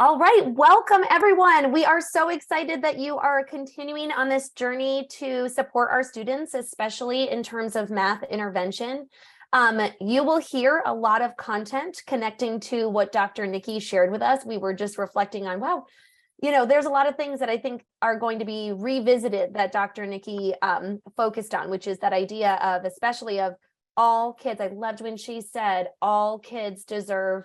All right, welcome everyone. We are so excited that you are continuing on this journey to support our students, especially in terms of math intervention. You will hear a lot of content connecting to what Dr. Nikki shared with us. We were just reflecting on, wow, there's a lot of things that I think are going to be revisited that Dr. Nikki focused on, which is that idea of, especially of all kids. I loved when she said all kids deserve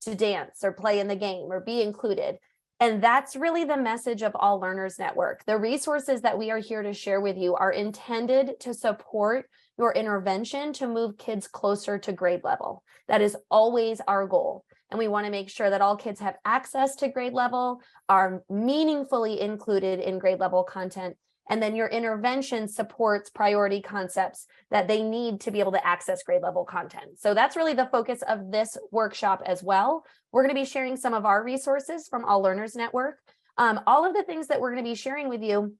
to dance or play in the game or be included. And that's really the message of All Learners Network. The resources that we are here to share with you are intended to support your intervention to move kids closer to grade level. That is always our goal. And we want to make sure that all kids have access to grade level, are meaningfully included in grade level content, and then your intervention supports priority concepts that they need to be able to access grade level content. So that's really the focus of this workshop as well. We're going to be sharing some of our resources from All Learners Network. All of the things that we're going to be sharing with you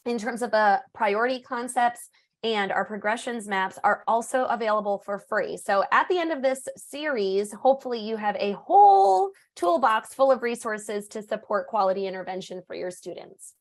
in terms of the priority concepts and our progressions maps are also available for free. So at the end of this series, hopefully you have a whole toolbox full of resources to support quality intervention for your students.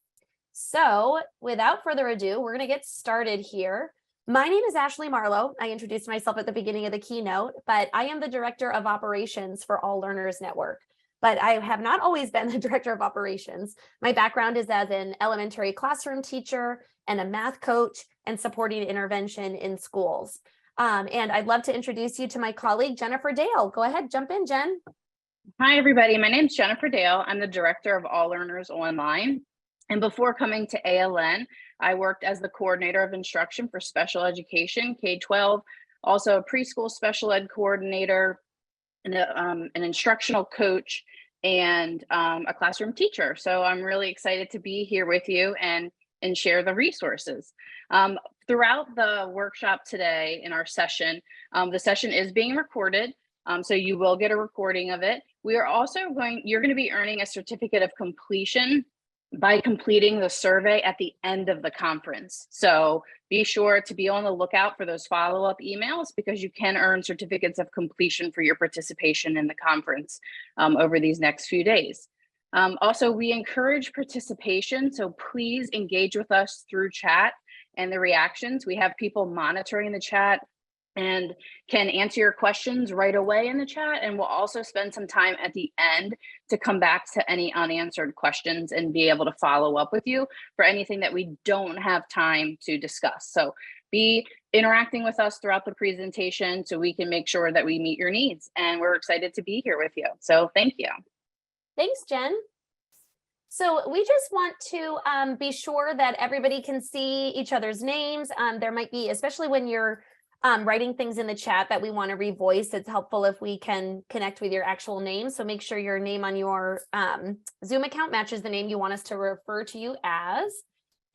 So without further ado, we're going to get started here. My name is Ashley Marlow. I introduced myself at the beginning of the keynote, but I am the Director of Operations for All Learners Network. But I have not always been the Director of Operations. My background is as an elementary classroom teacher and a math coach and supporting intervention in schools. And I'd love to introduce you to my colleague, Jennifer Dale. Go ahead, jump in, Jen. Hi, everybody. My name is Jennifer Dale. I'm the Director of All Learners Online. And before coming to ALN, I worked as the coordinator of instruction for special education, K-12, also a preschool special ed coordinator, and an instructional coach, and a classroom teacher. So I'm really excited to be here with you and share the resources. Throughout the workshop today in our session, the session is being recorded, so you will get a recording of it. You're going to be earning a certificate of completion by completing the survey at the end of the conference. So be sure to be on the lookout for those follow-up emails, because you can earn certificates of completion for your participation in the conference over these next few days. Also, we encourage participation, so please engage with us through chat and the reactions. We have people monitoring the chat and can answer your questions right away in the chat. And we'll also spend some time at the end to come back to any unanswered questions and be able to follow up with you for anything that we don't have time to discuss. So be interacting with us throughout the presentation so we can make sure that we meet your needs. And we're excited to be here with you. So thank you. Thanks, Jen. So we just want to be sure that everybody can see each other's names. There might be, especially when you're writing things in the chat that we want to revoice, it's helpful if we can connect with your actual name. So make sure your name on your Zoom account matches the name you want us to refer to you as.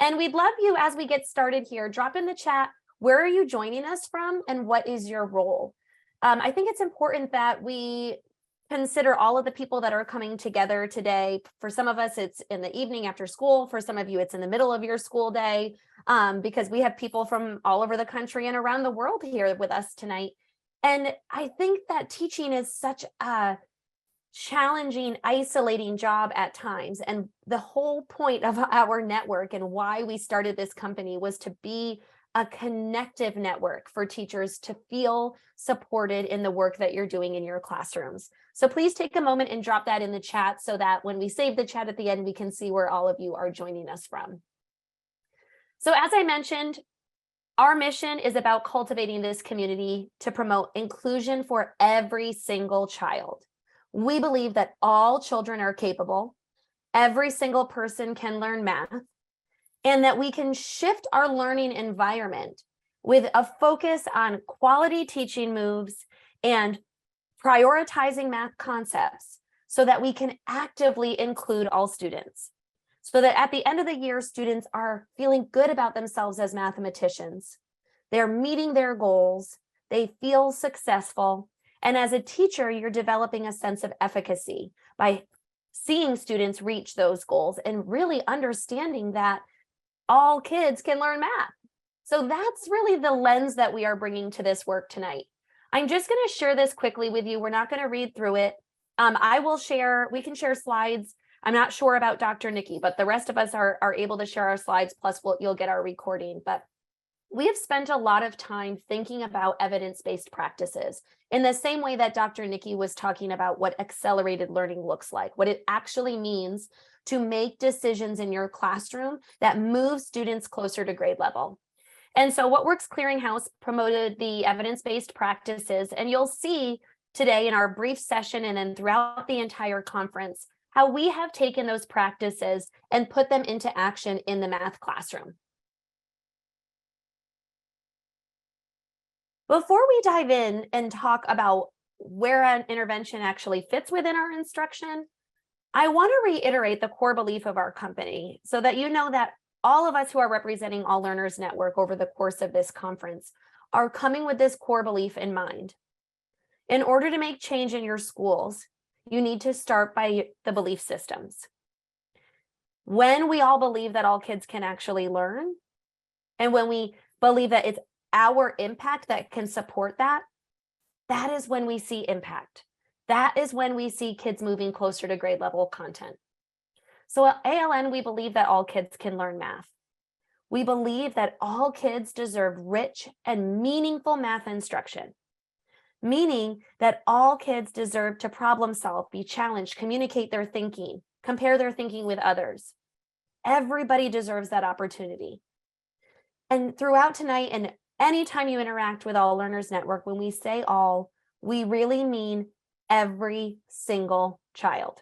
And we'd love you, as we get started here, drop in the chat, where are you joining us from and what is your role? I think it's important that we consider all of the people that are coming together today. For some of us, it's in the evening after school. For some of you, it's in the middle of your school day, because we have people from all over the country and around the world here with us tonight. And I think that teaching is such a challenging, isolating job at times. And the whole point of our network and why we started this company was to be a connective network for teachers to feel supported in the work that you're doing in your classrooms. So please take a moment and drop that in the chat so that when we save the chat at the end, we can see where all of you are joining us from. So as I mentioned, our mission is about cultivating this community to promote inclusion for every single child. We believe that all children are capable, every single person can learn math, and that we can shift our learning environment with a focus on quality teaching moves and prioritizing math concepts so that we can actively include all students. So that at the end of the year, students are feeling good about themselves as mathematicians. They're meeting their goals, they feel successful, and as a teacher, you're developing a sense of efficacy by seeing students reach those goals and really understanding that all kids can learn math. So that's really the lens that we are bringing to this work tonight. I'm just going to share this quickly with you. We're not going to read through it. We can share slides. I'm not sure about Dr. Nikki, but the rest of us are able to share our slides, plus you'll get our recording. But we have spent a lot of time thinking about evidence-based practices in the same way that Dr. Nikki was talking about what accelerated learning looks like, what it actually means to make decisions in your classroom that move students closer to grade level. And so What Works Clearinghouse promoted the evidence-based practices, and you'll see today in our brief session and then throughout the entire conference, how we have taken those practices and put them into action in the math classroom. Before we dive in and talk about where an intervention actually fits within our instruction, I want to reiterate the core belief of our company so that you know that all of us who are representing All Learners Network over the course of this conference are coming with this core belief in mind. In order to make change in your schools, you need to start by the belief systems. When we all believe that all kids can actually learn, and when we believe that it's our impact that can support that, that is when we see impact. That is when we see kids moving closer to grade level content. So at ALN, we believe that all kids can learn math. We believe that all kids deserve rich and meaningful math instruction, meaning that all kids deserve to problem solve, be challenged, communicate their thinking, compare their thinking with others. Everybody deserves that opportunity. And throughout tonight and anytime you interact with All Learners Network, when we say all, we really mean every single child.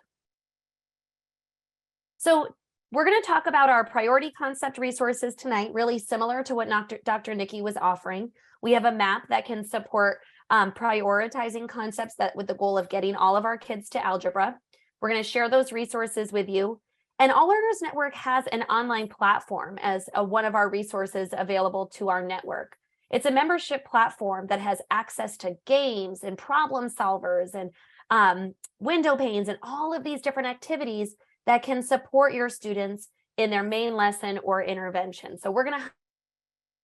So we're going to talk about our priority concept resources tonight, really similar to what Dr. Nikki was offering. We have a map that can support prioritizing concepts that with the goal of getting all of our kids to algebra. We're going to share those resources with you. And All Learners Network has an online platform as one of our resources available to our network. It's a membership platform that has access to games and problem solvers and window panes and all of these different activities that can support your students in their main lesson or intervention. So we're going to have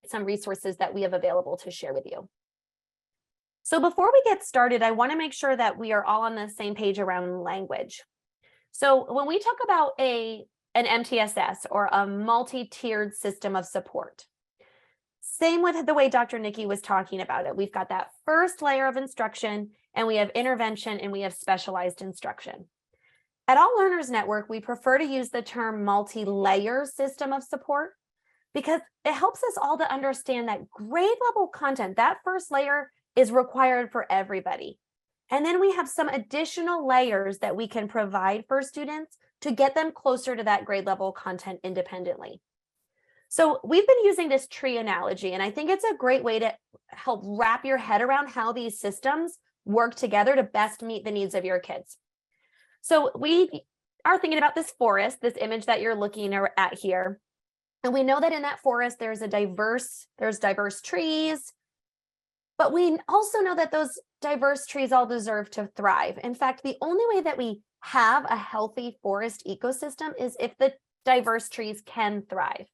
some resources that we have available to share with you. So before we get started, I want to make sure that we are all on the same page around language. So when we talk about an MTSS or a multi-tiered system of support, same with the way Dr. Nikki was talking about it. We've got that first layer of instruction, and we have intervention, and we have specialized instruction. At All Learners Network, we prefer to use the term multi-layer system of support because it helps us all to understand that grade level content, that first layer, is required for everybody. And then we have some additional layers that we can provide for students to get them closer to that grade level content independently. So we've been using this tree analogy, and I think it's a great way to help wrap your head around how these systems work together to best meet the needs of your kids. So we are thinking about this forest, this image that you're looking at here. And we know that in that forest, there's diverse trees, but we also know that those diverse trees all deserve to thrive. In fact, the only way that we have a healthy forest ecosystem is if the diverse trees can thrive.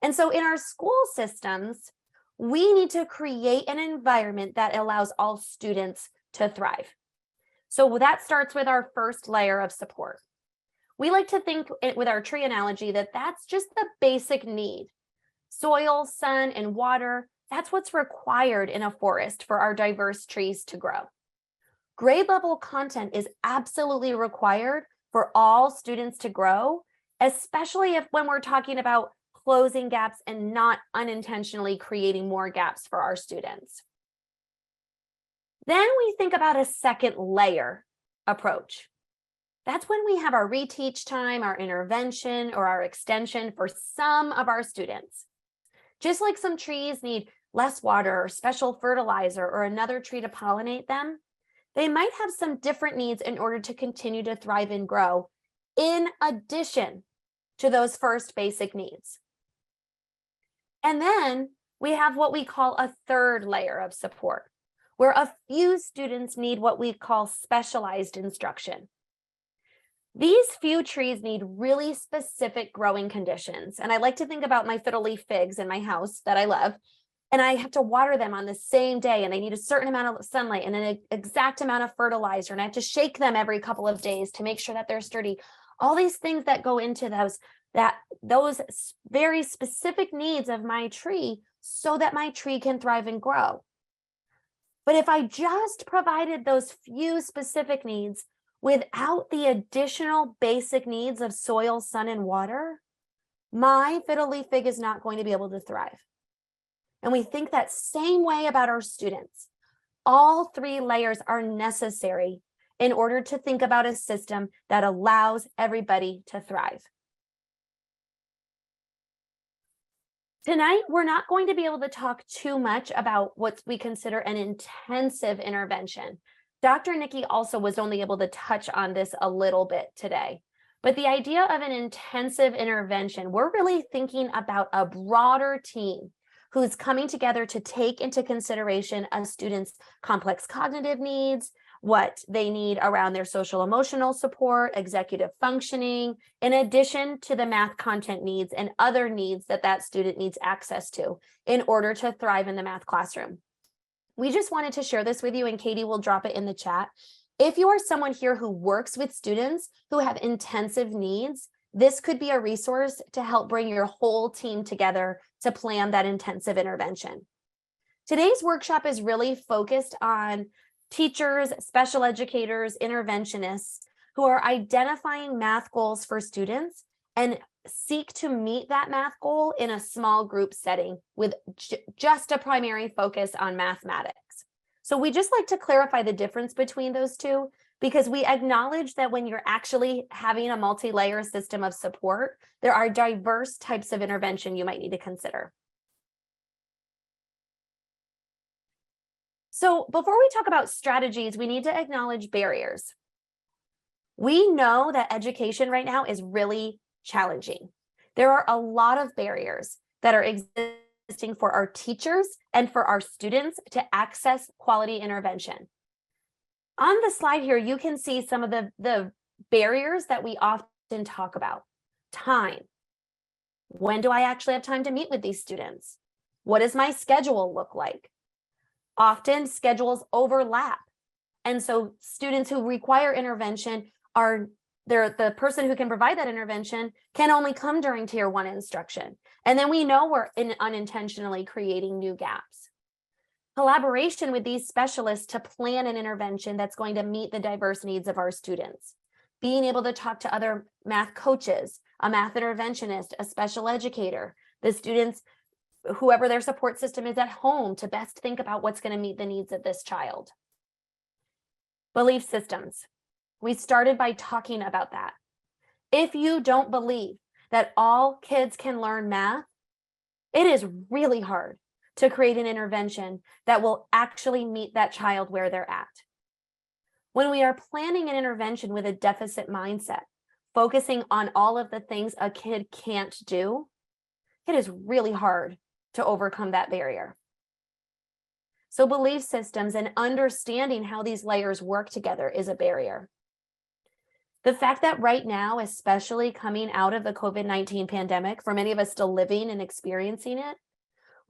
And so in our school systems, we need to create an environment that allows all students to thrive. So that starts with our first layer of support. We like to think with our tree analogy that that's just the basic need. Soil, sun, and water, that's what's required in a forest for our diverse trees to grow. Grade level content is absolutely required for all students to grow, especially when we're talking about closing gaps and not unintentionally creating more gaps for our students. Then we think about a second layer approach. That's when we have our reteach time, our intervention, or our extension for some of our students. Just like some trees need less water or special fertilizer or another tree to pollinate them, they might have some different needs in order to continue to thrive and grow, in addition to those first basic needs. And then we have what we call a third layer of support, where a few students need what we call specialized instruction. These few trees need really specific growing conditions. And I like to think about my fiddle leaf figs in my house that I love. and I have to water them on the same day, and they need a certain amount of sunlight and an exact amount of fertilizer, and I have to shake them every couple of days to make sure that they're sturdy. All these things that go into those very specific needs of my tree so that my tree can thrive and grow. But if I just provided those few specific needs without the additional basic needs of soil, sun, and water, my fiddle leaf fig is not going to be able to thrive. And we think that same way about our students. All three layers are necessary in order to think about a system that allows everybody to thrive. Tonight, we're not going to be able to talk too much about what we consider an intensive intervention. Dr. Nikki also was only able to touch on this a little bit today. But the idea of an intensive intervention, we're really thinking about a broader team who's coming together to take into consideration a student's complex cognitive needs, what they need around their social emotional support, executive functioning, in addition to the math content needs and other needs that that student needs access to in order to thrive in the math classroom. We just wanted to share this with you, and Katie will drop it in the chat. If you are someone here who works with students who have intensive needs, this could be a resource to help bring your whole team together to plan that intensive intervention. Today's workshop is really focused on teachers, special educators, interventionists who are identifying math goals for students and seek to meet that math goal in a small group setting with just a primary focus on mathematics. So we just like to clarify the difference between those two, because we acknowledge that when you're actually having a multi-layer system of support, there are diverse types of intervention you might need to consider. So before we talk about strategies, we need to acknowledge barriers. We know that education right now is really challenging. There are a lot of barriers that are existing for our teachers and for our students to access quality intervention. On the slide here, you can see some of the barriers that we often talk about. Time. When do I actually have time to meet with these students? What does my schedule look like? Often schedules overlap. And so students who require intervention the person who can provide that intervention can only come during tier 1 instruction. And then we know we're unintentionally creating new gaps. Collaboration with these specialists to plan an intervention that's going to meet the diverse needs of our students. Being able to talk to other math coaches, a math interventionist, a special educator, the students, whoever their support system is at home, to best think about what's going to meet the needs of this child. Belief systems. We started by talking about that. If you don't believe that all kids can learn math, it is really hard to create an intervention that will actually meet that child where they're at. When we are planning an intervention with a deficit mindset, focusing on all of the things a kid can't do, it is really hard to overcome that barrier. So belief systems and understanding how these layers work together is a barrier. The fact that right now, especially coming out of the COVID-19 pandemic, for many of us still living and experiencing it,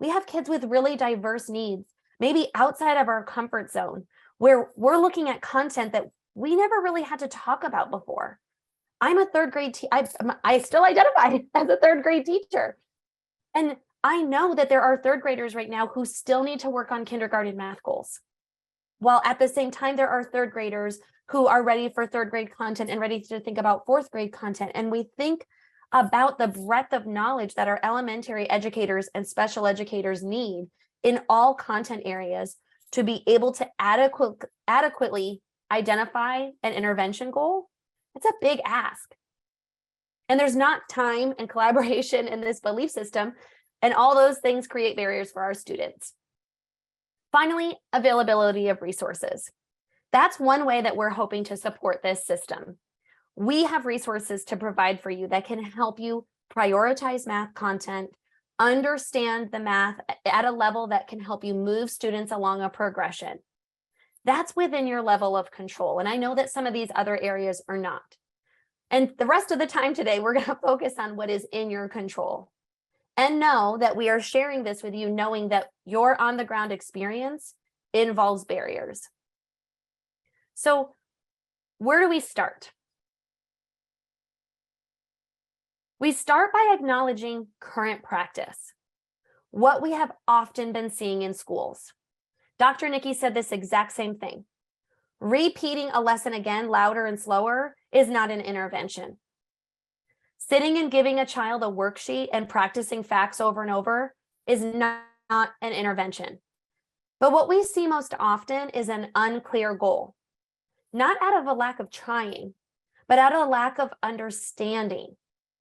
we have kids with really diverse needs, maybe outside of our comfort zone, where we're looking at content that we never really had to talk about before. I'm a third grade I still identify as a third grade teacher. And I know that there are third graders right now who still need to work on kindergarten math goals. While at the same time, there are third graders who are ready for third grade content and ready to think about fourth grade content. And we think about the breadth of knowledge that our elementary educators and special educators need in all content areas to be able to adequately identify an intervention goal. It's a big ask. And there's not time and collaboration in this belief system, and all those things create barriers for our students. Finally, availability of resources. That's one way that we're hoping to support this system. We have resources to provide for you that can help you prioritize math content, understand the math at a level that can help you move students along a progression. That's within your level of control. And I know that some of these other areas are not. And the rest of the time today, we're going to focus on what is in your control. And know that we are sharing this with you, knowing that your on the ground experience involves barriers. So where do we start? We start by acknowledging current practice, what we have often been seeing in schools. Dr. Nikki said this exact same thing. Repeating a lesson again, louder and slower, is not an intervention. Sitting and giving a child a worksheet and practicing facts over and over is not an intervention. But what we see most often is an unclear goal, not out of a lack of trying, but out of a lack of understanding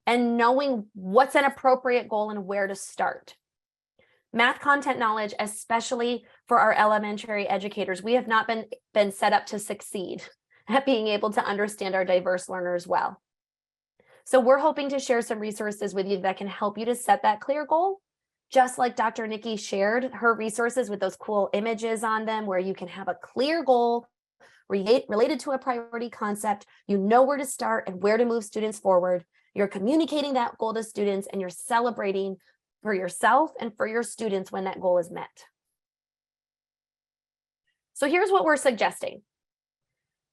and knowing what's an appropriate goal and where to start. Math content knowledge, especially for our elementary educators, we have not been set up to succeed at being able to understand our diverse learners well. So we're hoping to share some resources with you that can help you to set that clear goal, just like Dr. Nikki shared her resources with those cool images on them, where you can have a clear goal related to a priority concept. You know where to start and where to move students forward. You're communicating that goal to students, and you're celebrating for yourself and for your students when that goal is met. So here's what we're suggesting.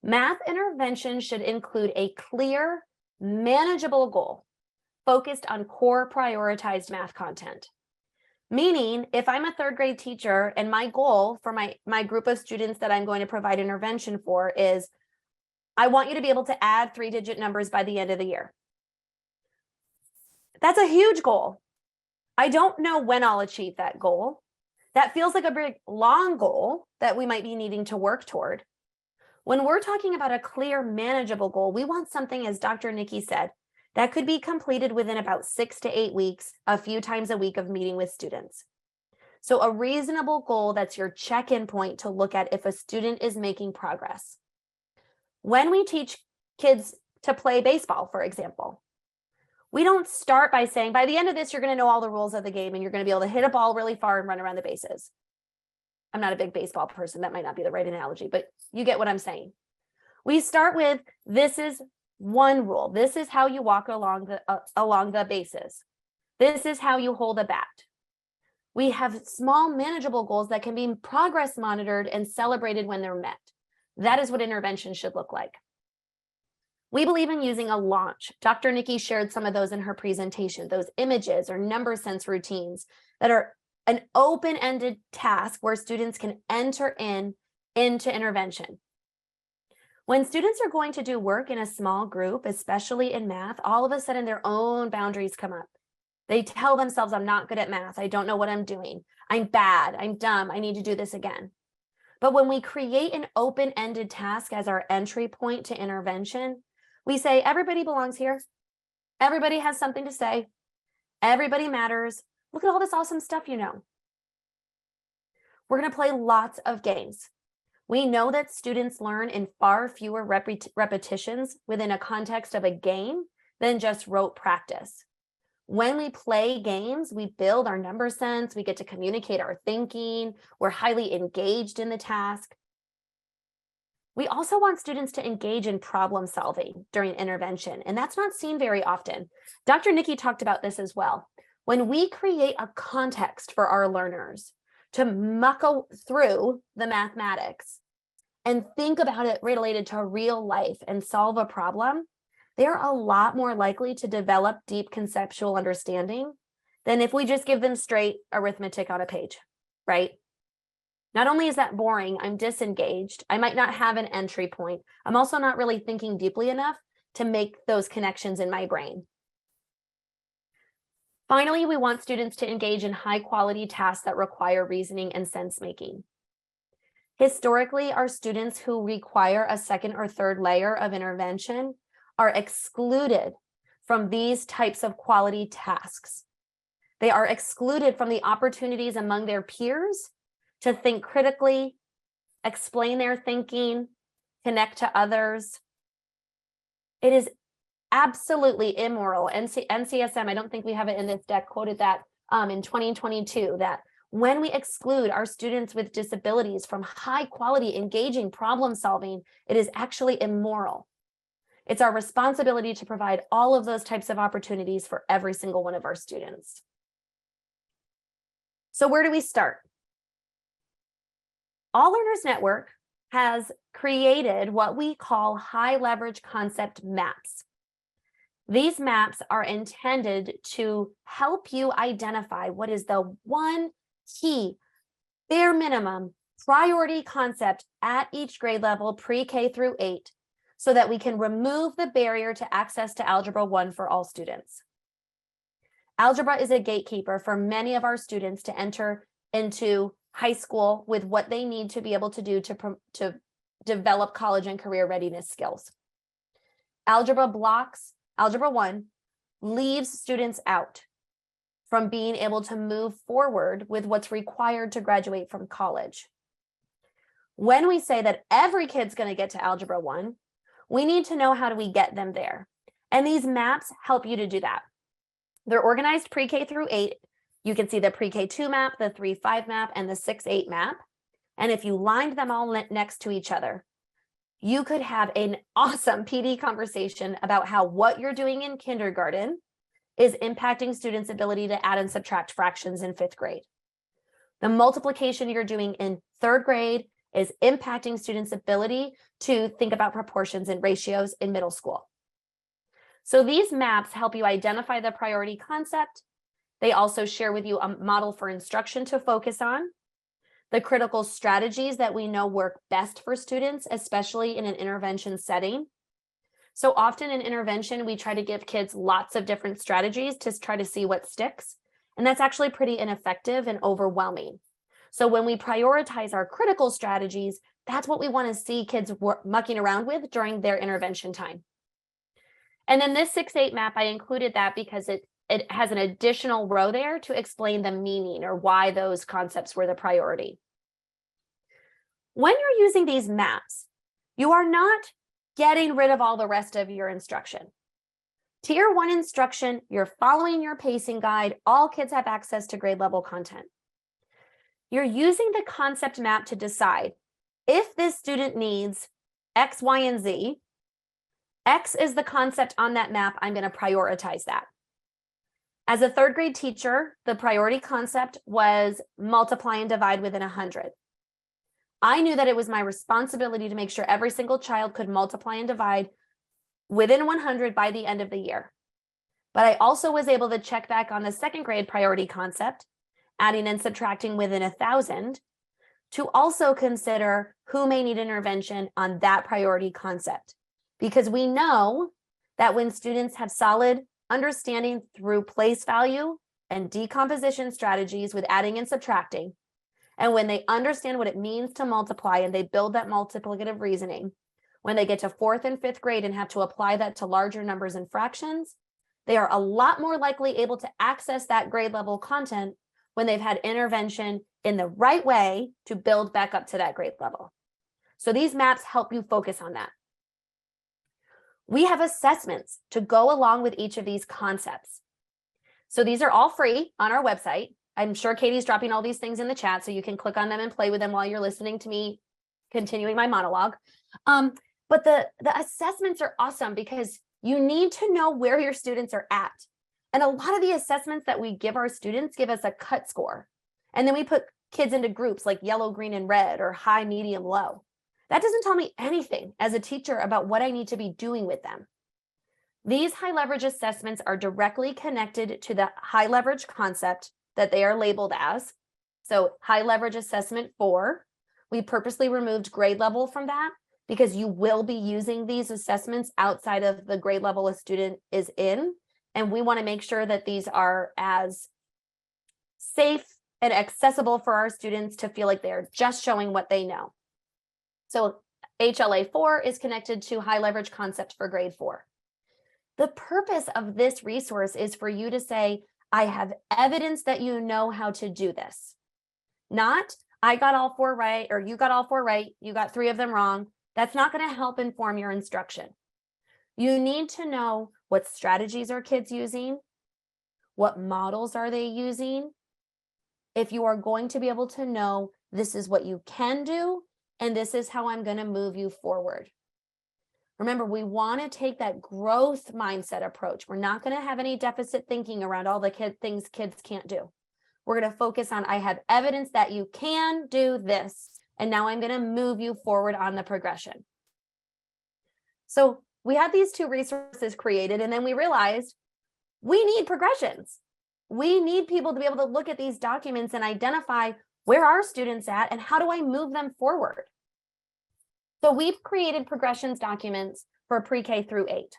Math intervention should include a clear, manageable goal focused on core prioritized math content. Meaning, if I'm a third grade teacher and my goal for my group of students that I'm going to provide intervention for is, I want you to be able to add 3-digit numbers by the end of the year. That's a huge goal. I don't know when I'll achieve that goal. That feels like a big, long goal that we might be needing to work toward. When we're talking about a clear, manageable goal, we want something, as Dr. Nikki said, that could be completed within about 6 to 8 weeks, a few times a week of meeting with students. So a reasonable goal that's your check-in point to look at if a student is making progress. When we teach kids to play baseball, for example, we don't start by saying, by the end of this, you're going to know all the rules of the game and you're going to be able to hit a ball really far and run around the bases. I'm not a big baseball person. That might not be the right analogy, but you get what I'm saying. We start with, this is one rule. This is how you walk along the bases. This is how you hold a bat. We have small, manageable goals that can be progress monitored and celebrated when they're met. That is what intervention should look like. We believe in using a launch. Dr. Nikki shared some of those in her presentation, those images or number sense routines that are an open-ended task where students can enter into intervention. When students are going to do work in a small group, especially in math, all of a sudden their own boundaries come up. They tell themselves, I'm not good at math. I don't know what I'm doing. I'm bad. I'm dumb. I need to do this again. But when we create an open-ended task as our entry point to intervention, we say, everybody belongs here. Everybody has something to say. Everybody matters. Look at all this awesome stuff you know. We're going to play lots of games. We know that students learn in far fewer repetitions within a context of a game than just rote practice. When we play games, we build our number sense, we get to communicate our thinking, we're highly engaged in the task. We also want students to engage in problem solving during intervention, and that's not seen very often. Dr. Nikki talked about this as well. When we create a context for our learners to muck through the mathematics and think about it related to real life and solve a problem, they're a lot more likely to develop deep conceptual understanding than if we just give them straight arithmetic on a page, right? Not only is that boring, I'm disengaged. I might not have an entry point. I'm also not really thinking deeply enough to make those connections in my brain. Finally, we want students to engage in high-quality tasks that require reasoning and sense-making. Historically, our students who require a second or third layer of intervention are excluded from these types of quality tasks. They are excluded from the opportunities among their peers to think critically, explain their thinking, connect to others. It is absolutely immoral. NCSM, I don't think we have it in this deck, quoted that in 2022, that when we exclude our students with disabilities from high quality, engaging problem solving, it is actually immoral. It's our responsibility to provide all of those types of opportunities for every single one of our students. So where do we start? All Learners Network has created what we call high leverage concept maps. These maps are intended to help you identify what is the one key, bare minimum priority concept at each grade level, pre-K through 8, so that we can remove the barrier to access to Algebra 1 for all students. Algebra is a gatekeeper for many of our students to enter into high school with what they need to be able to do to develop college and career readiness skills. Algebra 1 leaves students out from being able to move forward with what's required to graduate from college. When we say that every kid's going to get to Algebra 1, we need to know how do we get them there. And these maps help you to do that. They're organized pre-K through 8. You can see the pre-K 2 map, the 3-5 map, and the 6-8 map. And if you lined them all next to each other, you could have an awesome PD conversation about how what you're doing in kindergarten is impacting students' ability to add and subtract fractions in 5th grade. The multiplication you're doing in 3rd grade is impacting students' ability to think about proportions and ratios in middle school. So these maps help you identify the priority concept. They also share with you a model for instruction to focus on, the critical strategies that we know work best for students, especially in an intervention setting. So often in intervention, we try to give kids lots of different strategies to try to see what sticks. And that's actually pretty ineffective and overwhelming. So when we prioritize our critical strategies, that's what we want to see kids mucking around with during their intervention time. And then this 6-8 map, I included that because it has an additional row there to explain the meaning or why those concepts were the priority. When you're using these maps, you are not getting rid of all the rest of your instruction. Tier 1 instruction, you're following your pacing guide. All kids have access to grade level content. You're using the concept map to decide if this student needs X, Y, and Z. X is the concept on that map. I'm going to prioritize that. As a 3rd grade teacher, the priority concept was multiply and divide within 100. I knew that it was my responsibility to make sure every single child could multiply and divide within 100 by the end of the year. But I also was able to check back on the 2nd grade priority concept, adding and subtracting within 1,000, to also consider who may need intervention on that priority concept. Because we know that when students have solid understanding through place value and decomposition strategies with adding and subtracting, and when they understand what it means to multiply and they build that multiplicative reasoning, when they get to 4th and 5th grade and have to apply that to larger numbers and fractions, they are a lot more likely able to access that grade level content when they've had intervention in the right way to build back up to that grade level. So these maps help you focus on that. We have assessments to go along with each of these concepts. So these are all free on our website. I'm sure Katie's dropping all these things in the chat, so you can click on them and play with them while you're listening to me continuing my monologue. But the assessments are awesome because you need to know where your students are at. And a lot of the assessments that we give our students give us a cut score. And then we put kids into groups like yellow, green, and red, or high, medium, low. That doesn't tell me anything as a teacher about what I need to be doing with them. These high leverage assessments are directly connected to the high leverage concept that they are labeled as. So high leverage assessment 4, we purposely removed grade level from that because you will be using these assessments outside of the grade level a student is in. And we want to make sure that these are as safe and accessible for our students to feel like they're just showing what they know. So HLA 4 is connected to high leverage concept for grade 4. The purpose of this resource is for you to say, I have evidence that you know how to do this. Not, I got all 4 right, or you got all 4 right, you got 3 of them wrong. That's not going to help inform your instruction. You need to know what strategies are kids using, what models are they using, if you are going to be able to know this is what you can do, and this is how I'm going to move you forward. Remember, we want to take that growth mindset approach. We're not going to have any deficit thinking around all the things kids can't do. We're going to focus on, I have evidence that you can do this. And now I'm going to move you forward on the progression. So we had these two resources created, and then we realized we need progressions. We need people to be able to look at these documents and identify where are students at and how do I move them forward. So we've created progressions documents for pre-K through 8.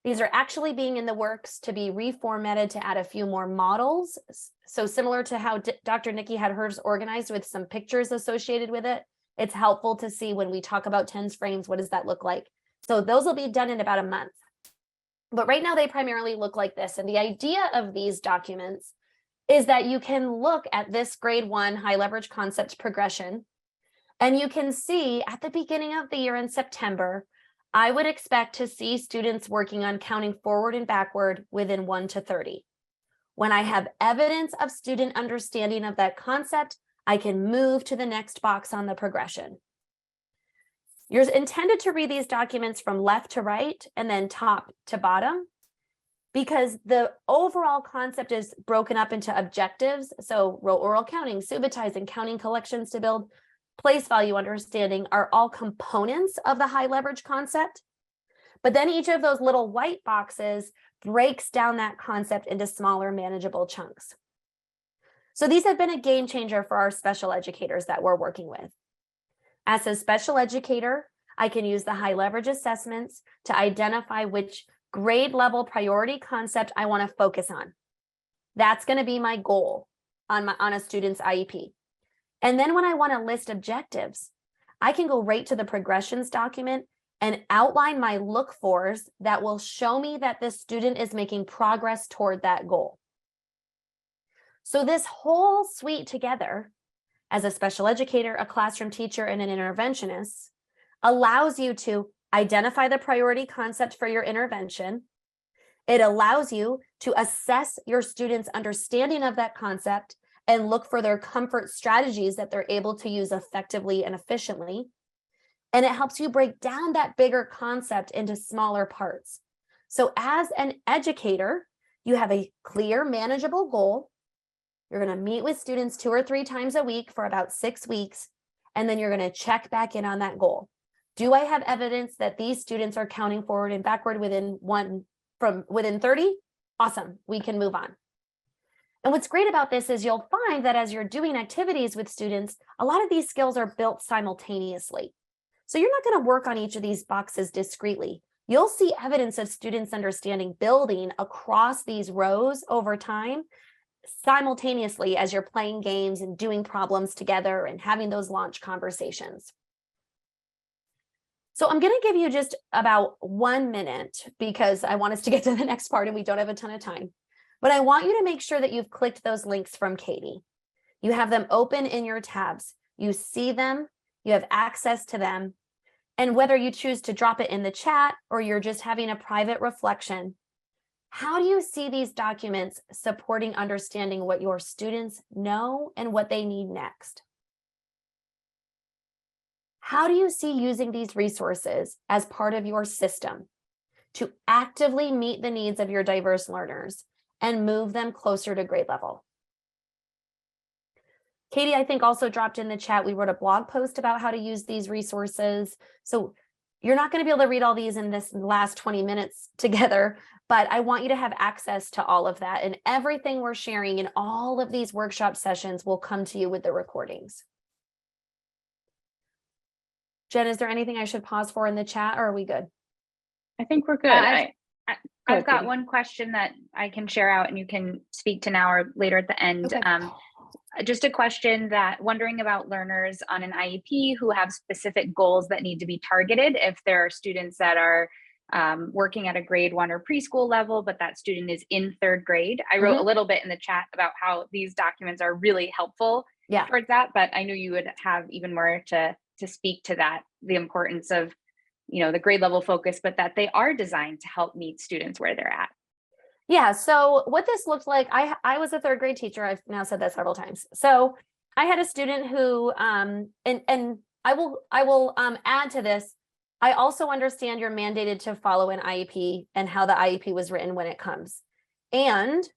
These are actually being in the works to be reformatted to add a few more models. So similar to how Dr. Nikki had hers organized with some pictures associated with it, it's helpful to see when we talk about TENS frames, what does that look like? So those will be done in about a month. But right now they primarily look like this. And the idea of these documents is that you can look at this grade 1 high leverage concept progression, and you can see at the beginning of the year in September, I would expect to see students working on counting forward and backward within 1 to 30. When I have evidence of student understanding of that concept, I can move to the next box on the progression. You're intended to read these documents from left to right and then top to bottom, because the overall concept is broken up into objectives. So oral counting, subitizing, counting collections to build place value understanding are all components of the high leverage concept. But then each of those little white boxes breaks down that concept into smaller, manageable chunks. So these have been a game changer for our special educators that we're working with. As a special educator, I can use the high leverage assessments to identify which grade level priority concept I want to focus on. That's going to be my goal on a student's IEP. And then when I want to list objectives, I can go right to the progressions document and outline my look fors that will show me that this student is making progress toward that goal. So this whole suite together, as a special educator, a classroom teacher, and an interventionist, allows you to identify the priority concept for your intervention. It allows you to assess your students' understanding of that concept and look for their comfort strategies that they're able to use effectively and efficiently. And it helps you break down that bigger concept into smaller parts. So as an educator, you have a clear, manageable goal. You're going to meet with students 2 or 3 times a week for about 6 weeks, and then you're going to check back in on that goal. Do I have evidence that these students are counting forward and backward within 30? Awesome, we can move on. And what's great about this is you'll find that as you're doing activities with students, a lot of these skills are built simultaneously. So you're not going to work on each of these boxes discretely. You'll see evidence of students' understanding building across these rows over time, simultaneously as you're playing games and doing problems together and having those launch conversations. So I'm going to give you just about 1 minute because I want us to get to the next part and we don't have a ton of time. But I want you to make sure that you've clicked those links from Katie. You have them open in your tabs. You see them, you have access to them. And whether you choose to drop it in the chat or you're just having a private reflection, how do you see these documents supporting understanding what your students know and what they need next? How do you see using these resources as part of your system to actively meet the needs of your diverse learners and move them closer to grade level? Katie, I think, also dropped in the chat. We wrote a blog post about how to use these resources. So you're not going to be able to read all these in this last 20 minutes together, but I want you to have access to all of that. And everything we're sharing in all of these workshop sessions will come to you with the recordings. Jen, is there anything I should pause for in the chat, or are we good? I think we're good. I've got one question that I can share out and you can speak to now or later at the end. Okay. Just a question that wondering about learners on an IEP who have specific goals that need to be targeted. If there are students that are working at a grade 1 or preschool level, but that student is in 3rd grade. I wrote a little bit in the chat about how these documents are really helpful towards that, but I knew you would have even more to speak to that, the importance of, the grade level focus, but that they are designed to help meet students where they're at. Yeah, so what this looked like, I was a 3rd grade teacher. I've now said that several times. So I had a student who, and I will add to this. I also understand you're mandated to follow an IEP and how the IEP was written when it comes. And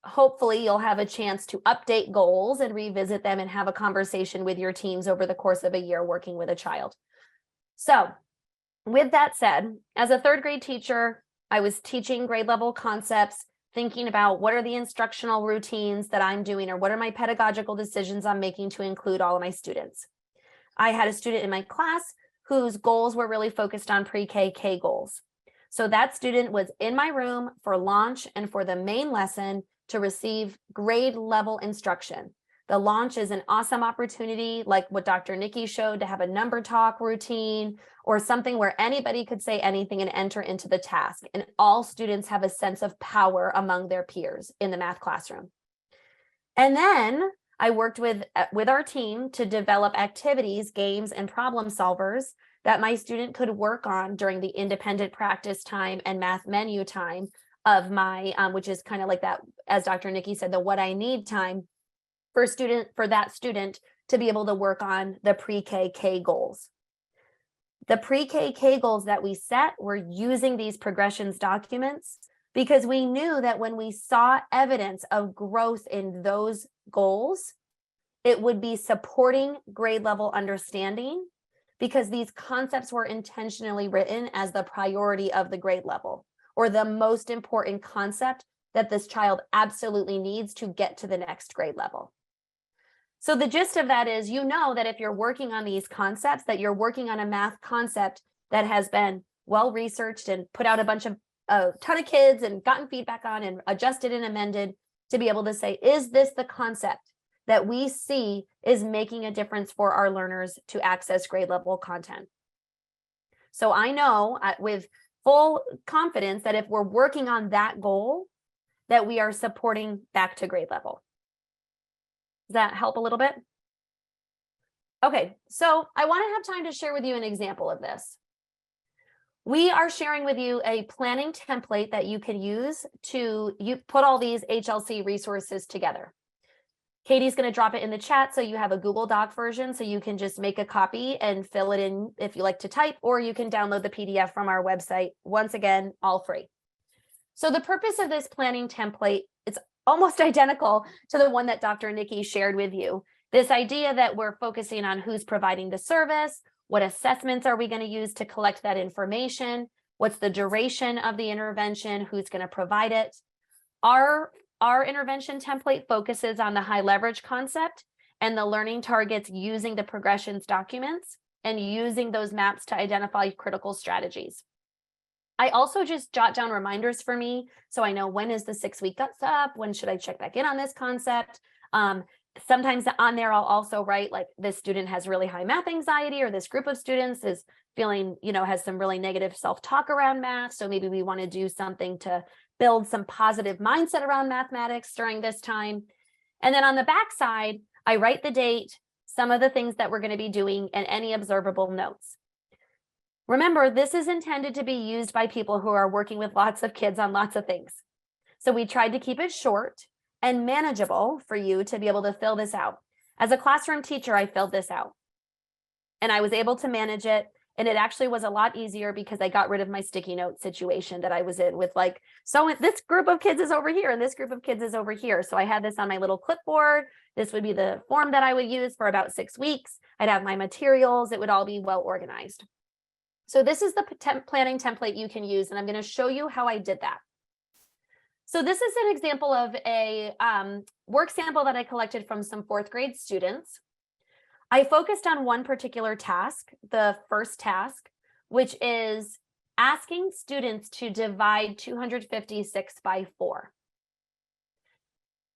hopefully you'll have a chance to update goals and revisit them and have a conversation with your teams over the course of a year working with a child. So with that said, as a third grade teacher, I was teaching grade level concepts, thinking about what are the instructional routines that I'm doing, or what are my pedagogical decisions I'm making to include all of my students. I had a student in my class whose goals were really focused on pre-K, K goals. So that student was in my room for launch and for the main lesson to receive grade level instruction. The launch is an awesome opportunity, like what Dr. Nikki showed, to have a number talk routine or something where anybody could say anything and enter into the task. And all students have a sense of power among their peers in the math classroom. And then I worked with our team to develop activities, games, and problem solvers that my student could work on during the independent practice time and math menu time of my, which is kind of like that, as Dr. Nikki said, the what I need time for that student to be able to work on the pre-K, K goals. The pre-K, K goals that we set were using these progressions documents because we knew that when we saw evidence of growth in those goals, it would be supporting grade level understanding because these concepts were intentionally written as the priority of the grade level or the most important concept that this child absolutely needs to get to the next grade level. So the gist of that is, you know, that if you're working on these concepts, that you're working on a math concept that has been well researched and put out a ton of kids and gotten feedback on and adjusted and amended to be able to say, is this the concept that we see is making a difference for our learners to access grade level content? So I know with full confidence that if we're working on that goal, that we are supporting back to grade level. Does that help a little bit? Okay, so I want to have time to share with you an example of this. We are sharing with you a planning template that you can use to put all these HLC resources together. Katie's going to drop it in the chat so you have a Google Doc version so you can just make a copy and fill it in if you like to type, or you can download the PDF from our website. Once again, all free. So the purpose of this planning template, it's almost identical to the one that Dr. Nikki shared with you. This idea that we're focusing on who's providing the service, what assessments are we going to use to collect that information, what's the duration of the intervention, who's going to provide it. Our intervention template focuses on the high leverage concept and the learning targets using the progressions documents and using those maps to identify critical strategies. I also just jot down reminders for me so I know when is the 6-week guts up, when should I check back in on this concept. Sometimes on there I'll also write like this student has really high math anxiety, or this group of students is feeling, has some really negative self-talk around math. So maybe we want to do something to build some positive mindset around mathematics during this time. And then on the back side, I write the date, some of the things that we're going to be doing, and any observable notes. Remember, this is intended to be used by people who are working with lots of kids on lots of things. So we tried to keep it short and manageable for you to be able to fill this out. As a classroom teacher, I filled this out and I was able to manage it. And it actually was a lot easier because I got rid of my sticky note situation that I was in with like, so this group of kids is over here and this group of kids is over here. So I had this on my little clipboard. This would be the form that I would use for about 6 weeks. I'd have my materials. It would all be well organized. So this is the planning template you can use, and I'm going to show you how I did that. So this is an example of a work sample that I collected from some 4th grade students. I focused on one particular task, the first task, which is asking students to divide 256 by 4.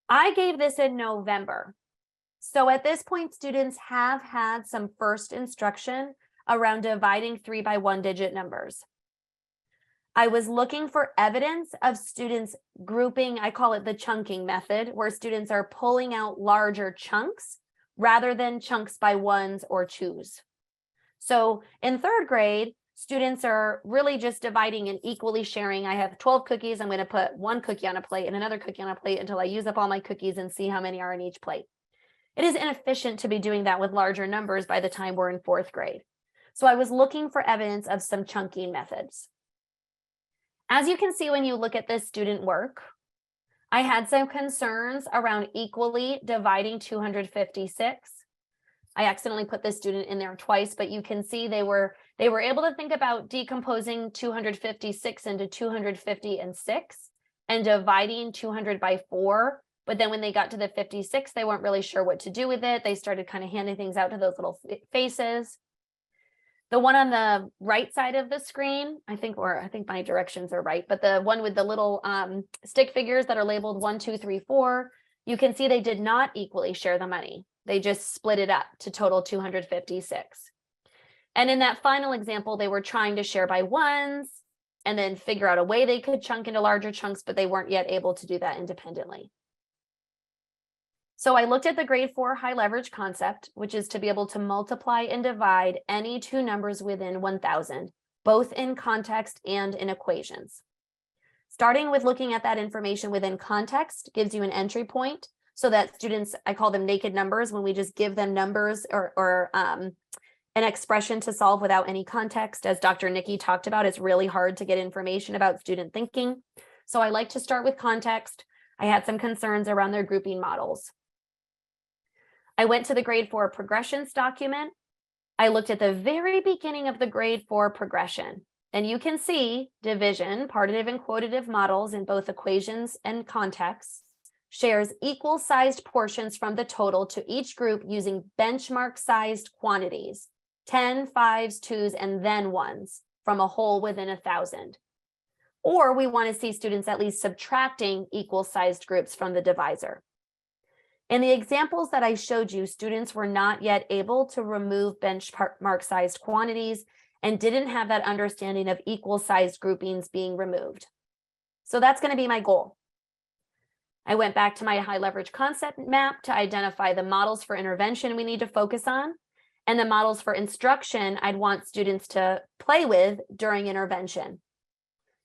I gave this in November. So at this point, students have had some first instruction around dividing 3 by 1 digit numbers. I was looking for evidence of students grouping, I call it the chunking method, where students are pulling out larger chunks rather than chunks by 1s or 2s. So in 3rd grade, students are really just dividing and equally sharing. I have 12 cookies. I'm going to put 1 cookie on a plate and another cookie on a plate until I use up all my cookies and see how many are in each plate. It is inefficient to be doing that with larger numbers by the time we're in 4th grade. So I was looking for evidence of some chunking methods. As you can see when you look at this student work, I had some concerns around equally dividing 256. I accidentally put this student in there twice, but you can see they were able to think about decomposing 256 into 250 and 6 and dividing 200 by 4. But then when they got to the 56, they weren't really sure what to do with it. They started kind of handing things out to those little faces. The one on the right side of the screen, I think my directions are right, but the one with the little stick figures that are labeled 1, 2, 3, 4, you can see they did not equally share the money. They just split it up to total 256. And in that final example, they were trying to share by ones and then figure out a way they could chunk into larger chunks, but they weren't yet able to do that independently. So I looked at the grade 4 high leverage concept, which is to be able to multiply and divide any two numbers within 1,000, both in context and in equations. Starting with looking at that information within context gives you an entry point so that students, I call them naked numbers, when we just give them numbers or an expression to solve without any context. As Dr. Nikki talked about, it's really hard to get information about student thinking. So I like to start with context. I had some concerns around their grouping models. I went to the grade 4 progressions document. I looked at the very beginning of the grade 4 progression, and you can see division, partitive and quotative models in both equations and contexts, shares equal sized portions from the total to each group using benchmark sized quantities, 10, 5s, 2s, and then 1s from a whole within 1,000. Or we want to see students at least subtracting equal sized groups from the divisor. In the examples that I showed you, students were not yet able to remove benchmark sized quantities and didn't have that understanding of equal sized groupings being removed. So that's going to be my goal. I went back to my high leverage concept map to identify the models for intervention we need to focus on and the models for instruction I'd want students to play with during intervention.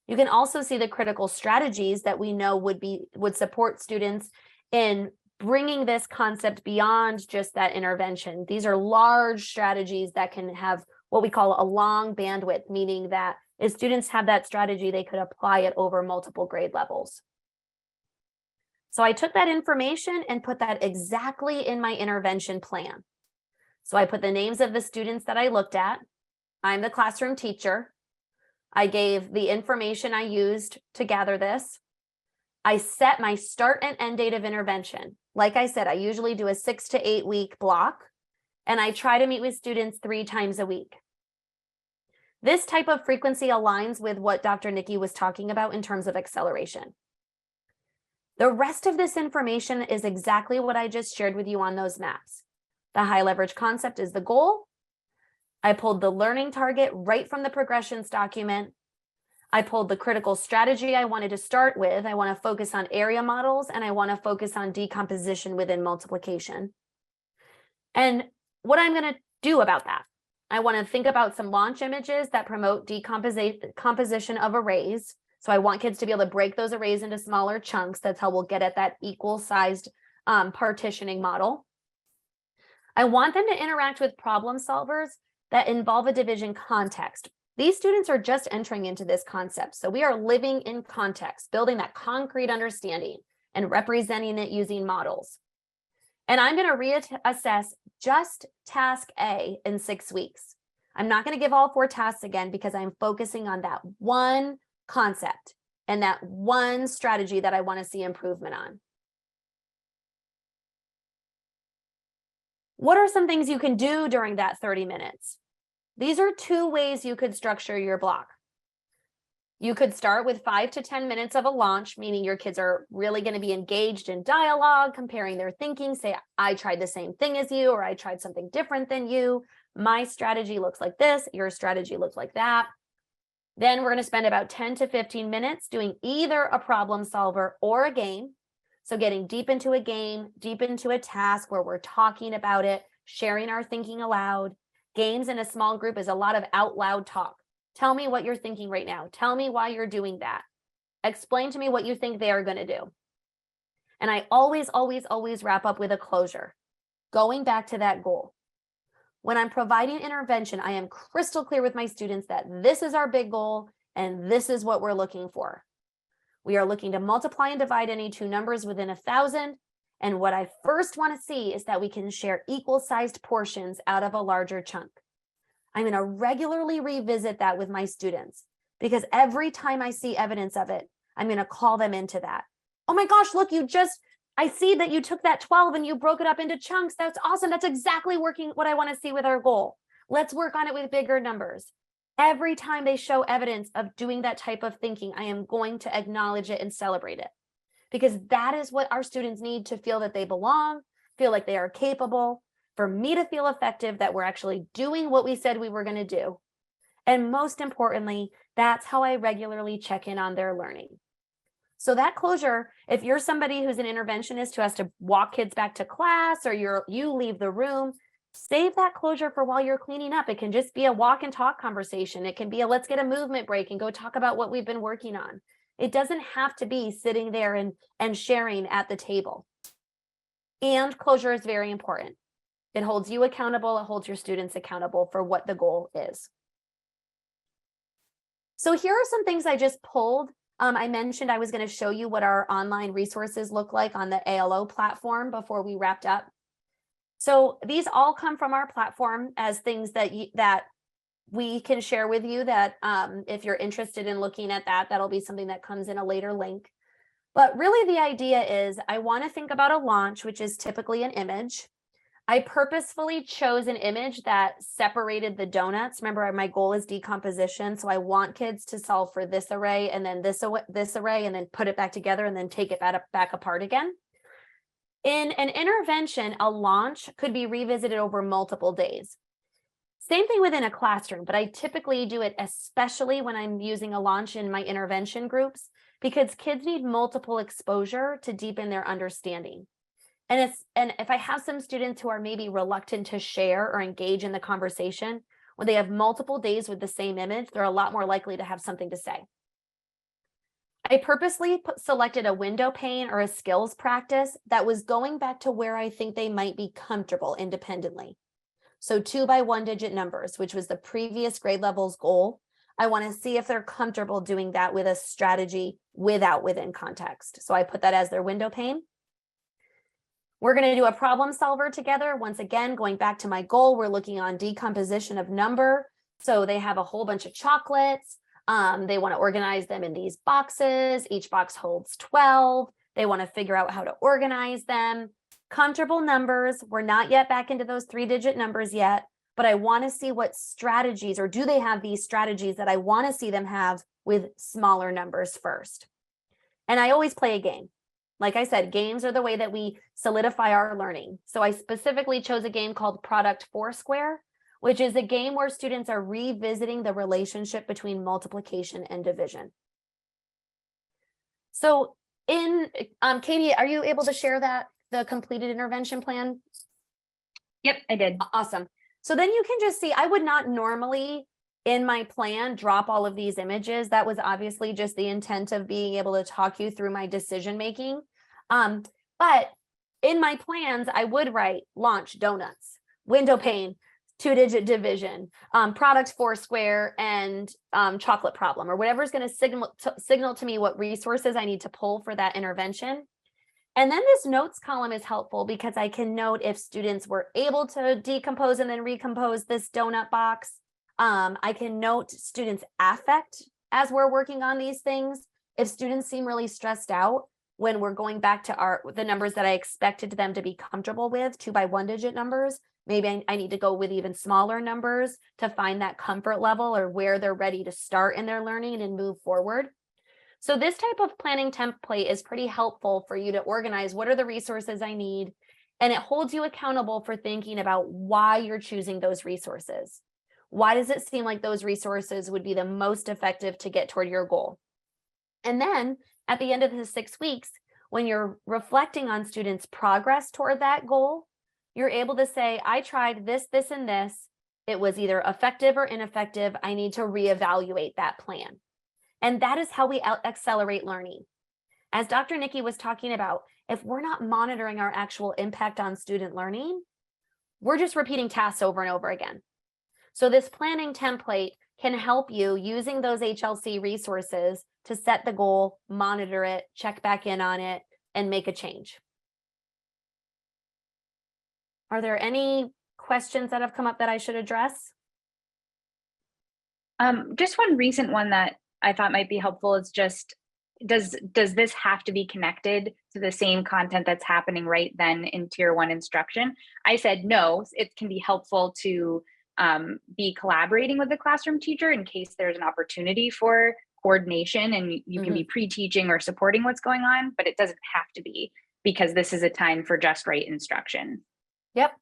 You can also see the critical strategies that we know would support students in bringing this concept beyond just that intervention. These are large strategies that can have what we call a long bandwidth, meaning that if students have that strategy, they could apply it over multiple grade levels. So I took that information and put that exactly in my intervention plan. So I put the names of the students that I looked at. I'm the classroom teacher. I gave the information I used to gather this. I set my start and end date of intervention. Like I said, I usually do a 6 to 8 week block, and I try to meet with students 3 times a week. This type of frequency aligns with what Dr. Nikki was talking about in terms of acceleration. The rest of this information is exactly what I just shared with you on those maps. The high leverage concept is the goal. I pulled the learning target right from the progressions document. I pulled the critical strategy I wanted to start with. I want to focus on area models and I want to focus on decomposition within multiplication. And what I'm going to do about that, I want to think about some launch images that promote decomposition of arrays. So I want kids to be able to break those arrays into smaller chunks. That's how we'll get at that equal sized partitioning model. I want them to interact with problem solvers that involve a division context. These students are just entering into this concept. So we are living in context, building that concrete understanding and representing it using models. And I'm going to reassess just task A in 6 weeks. I'm not going to give all 4 tasks again because I'm focusing on that one concept and that one strategy that I want to see improvement on. What are some things you can do during that 30 minutes? These are 2 ways you could structure your block. You could start with 5 to 10 minutes of a launch, meaning your kids are really going to be engaged in dialogue, comparing their thinking, say, I tried the same thing as you, or I tried something different than you. My strategy looks like this, your strategy looks like that. Then we're going to spend about 10 to 15 minutes doing either a problem solver or a game. So getting deep into a game, deep into a task where we're talking about it, sharing our thinking aloud. Games in a small group is a lot of out loud talk. Tell me what you're thinking right now. Tell me why you're doing that. Explain to me what you think they are going to do. And I always wrap up with a closure, going back to that goal. When I'm providing intervention, I am crystal clear with my students that this is our big goal and this is what we're looking for. We are looking to multiply and divide any two numbers within 1,000. And what I first want to see is that we can share equal-sized portions out of a larger chunk. I'm going to regularly revisit that with my students because every time I see evidence of it, I'm going to call them into that. Oh my gosh, look, I see that you took that 12 and you broke it up into chunks. That's awesome. That's exactly working what I want to see with our goal. Let's work on it with bigger numbers. Every time they show evidence of doing that type of thinking, I am going to acknowledge it and celebrate it because that is what our students need to feel that they belong, feel like they are capable, for me to feel effective, that we're actually doing what we said we were going to do. And most importantly, that's how I regularly check in on their learning. So that closure, if you're somebody who's an interventionist who has to walk kids back to class or you leave the room, save that closure for while you're cleaning up. It can just be a walk and talk conversation. It can be a let's get a movement break and go talk about what we've been working on. It doesn't have to be sitting there and sharing at the table. And closure is very important. It holds you accountable. It holds your students accountable for what the goal is. So here are some things I just pulled. I mentioned I was going to show you what our online resources look like on the ALO platform before we wrapped up. So these all come from our platform as things that we can share with you that if you're interested in looking at that, that'll be something that comes in a later link. But really the idea is I want to think about a launch, which is typically an image. I purposefully chose an image that separated the donuts. Remember, my goal is decomposition. So I want kids to solve for this array and then this array and then put it back together and then take it back apart again. In an intervention, a launch could be revisited over multiple days. Same thing within a classroom, but I typically do it especially when I'm using a launch in my intervention groups because kids need multiple exposure to deepen their understanding. And if I have some students who are maybe reluctant to share or engage in the conversation, when they have multiple days with the same image, they're a lot more likely to have something to say. I purposely selected a window pane or a skills practice that was going back to where I think they might be comfortable independently. So 2 by 1 digit numbers, which was the previous grade level's goal. I want to see if they're comfortable doing that with a strategy within context. So I put that as their window pane. We're going to do a problem solver together. Once again, going back to my goal, we're looking on decomposition of number. So they have a whole bunch of chocolates. They want to organize them in these boxes. Each box holds 12. They want to figure out how to organize them. Comfortable numbers. We're not yet back into those 3-digit numbers yet, but I want to see what strategies, or do they have these strategies that I want to see them have with smaller numbers first. And I always play a game. Like I said, games are the way that we solidify our learning. So I specifically chose a game called Product Foursquare, which is a game where students are revisiting the relationship between multiplication and division. So Katie, are you able to share the completed intervention plan? Yep, I did. Awesome. So then you can just see, I would not normally in my plan drop all of these images. That was obviously just the intent of being able to talk you through my decision making. But in my plans, I would write launch donuts, window pane, 2-digit division, product Foursquare, and chocolate problem, or whatever is going to signal to me what resources I need to pull for that intervention. And then this notes column is helpful because I can note if students were able to decompose and then recompose this donut box. I can note students' affect as we're working on these things. If students seem really stressed out when we're going back to the numbers that I expected them to be comfortable with, 2 by 1 digit numbers, maybe I need to go with even smaller numbers to find that comfort level or where they're ready to start in their learning and move forward. So this type of planning template is pretty helpful for you to organize what are the resources I need, and it holds you accountable for thinking about why you're choosing those resources. Why does it seem like those resources would be the most effective to get toward your goal? And then at the end of the 6 weeks, when you're reflecting on students' progress toward that goal, you're able to say, I tried this, this, and this. It was either effective or ineffective. I need to reevaluate that plan. And that is how we accelerate learning. As Dr. Nikki was talking about, if we're not monitoring our actual impact on student learning, we're just repeating tasks over and over again. So this planning template can help you using those HLC resources to set the goal, monitor it, check back in on it, and make a change. Are there any questions that have come up that I should address? Just one recent one that I thought might be helpful is just, does this have to be connected to the same content that's happening right then in Tier 1 instruction? I said no, it can be helpful to be collaborating with the classroom teacher in case there's an opportunity for coordination and you can be pre-teaching or supporting what's going on, but it doesn't have to be, because this is a time for just right instruction. Yep,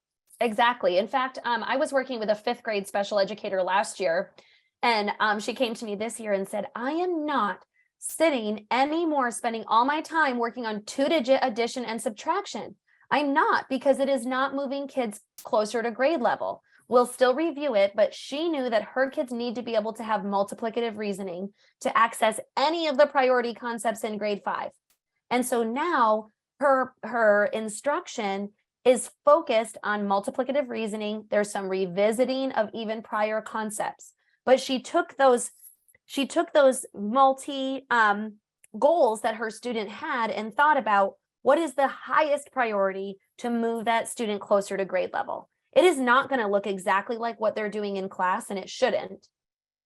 exactly. In fact, I was working with a 5th grade special educator last year, and she came to me this year and said, I am not sitting anymore spending all my time working on 2-digit addition and subtraction. I'm not, because it is not moving kids closer to grade level. We'll still review it, but she knew that her kids need to be able to have multiplicative reasoning to access any of the priority concepts in grade 5. And so now her instruction is focused on multiplicative reasoning. There's some revisiting of even prior concepts, but she took those multi goals that her student had and thought about what is the highest priority to move that student closer to grade level. It is not going to look exactly like what they're doing in class, and it shouldn't.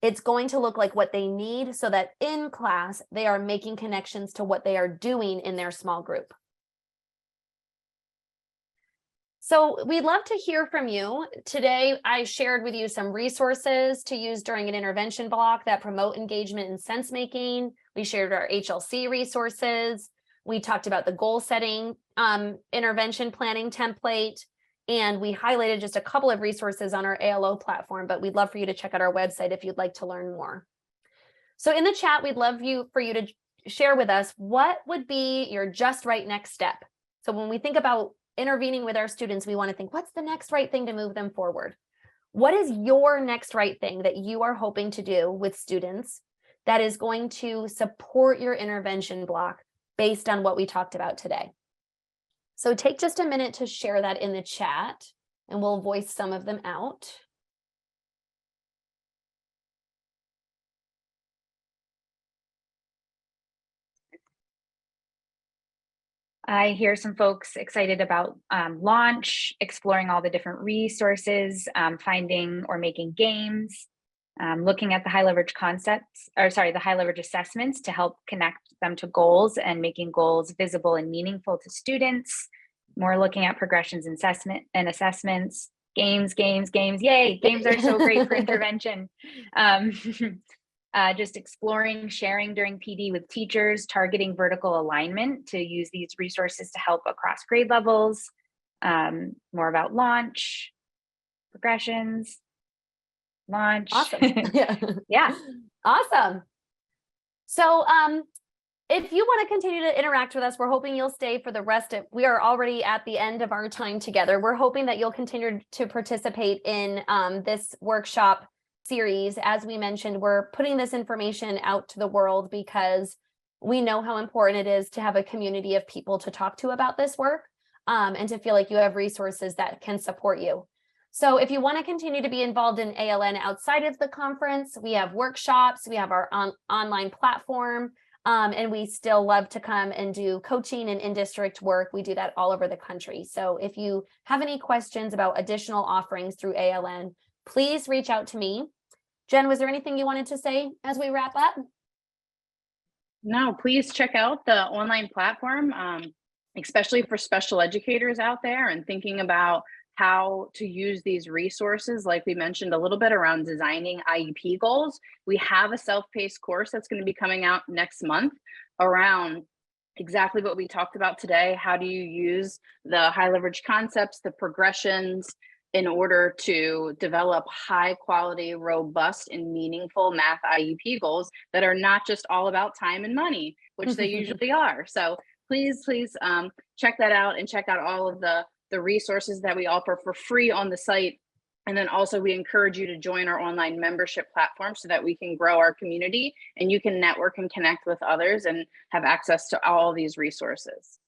It's going to look like what they need so that in class, they are making connections to what they are doing in their small group. So we'd love to hear from you. Today, I shared with you some resources to use during an intervention block that promote engagement and sense making. We shared our HLC resources. We talked about the goal setting intervention planning template, and we highlighted just a couple of resources on our ALO platform, but we'd love for you to check out our website if you'd like to learn more. So in the chat, we'd love for you to share with us what would be your just right next step. So when we think about intervening with our students, we want to think, what's the next right thing to move them forward? What is your next right thing that you are hoping to do with students that is going to support your intervention block based on what we talked about today? So take just a minute to share that in the chat, and we'll voice some of them out. I hear some folks excited about launch, exploring all the different resources, finding or making games, looking at the high leverage the high leverage assessments to help connect them to goals and making goals visible and meaningful to students. More looking at progressions and assessments, games. Yay, games are so great for intervention. Just exploring sharing during PD with teachers, targeting vertical alignment to use these resources to help across grade levels, more about launch, progressions, launch. Awesome. Yeah. Awesome. So if you want to continue to interact with us, we're hoping you'll stay for the rest of, we are already at the end of our time together. We're hoping that you'll continue to participate in this workshop series. As we mentioned, we're putting this information out to the world because we know how important it is to have a community of people to talk to about this work and to feel like you have resources that can support you. So if you want to continue to be involved in ALN outside of the conference, we have workshops, we have our online platform, and we still love to come and do coaching and in-district work. We do that all over the country. So if you have any questions about additional offerings through ALN, please reach out to me. Jen, was there anything you wanted to say as we wrap up? No, please check out the online platform, especially for special educators out there and thinking about how to use these resources. Like we mentioned a little bit around designing IEP goals. We have a self-paced course that's going to be coming out next month around exactly what we talked about today. How do you use the high leverage concepts, the progressions, in order to develop high quality, robust, and meaningful math IEP goals that are not just all about time and money, which they usually are. So please check that out and check out all of the resources that we offer for free on the site. And then also we encourage you to join our online membership platform so that we can grow our community and you can network and connect with others and have access to all these resources.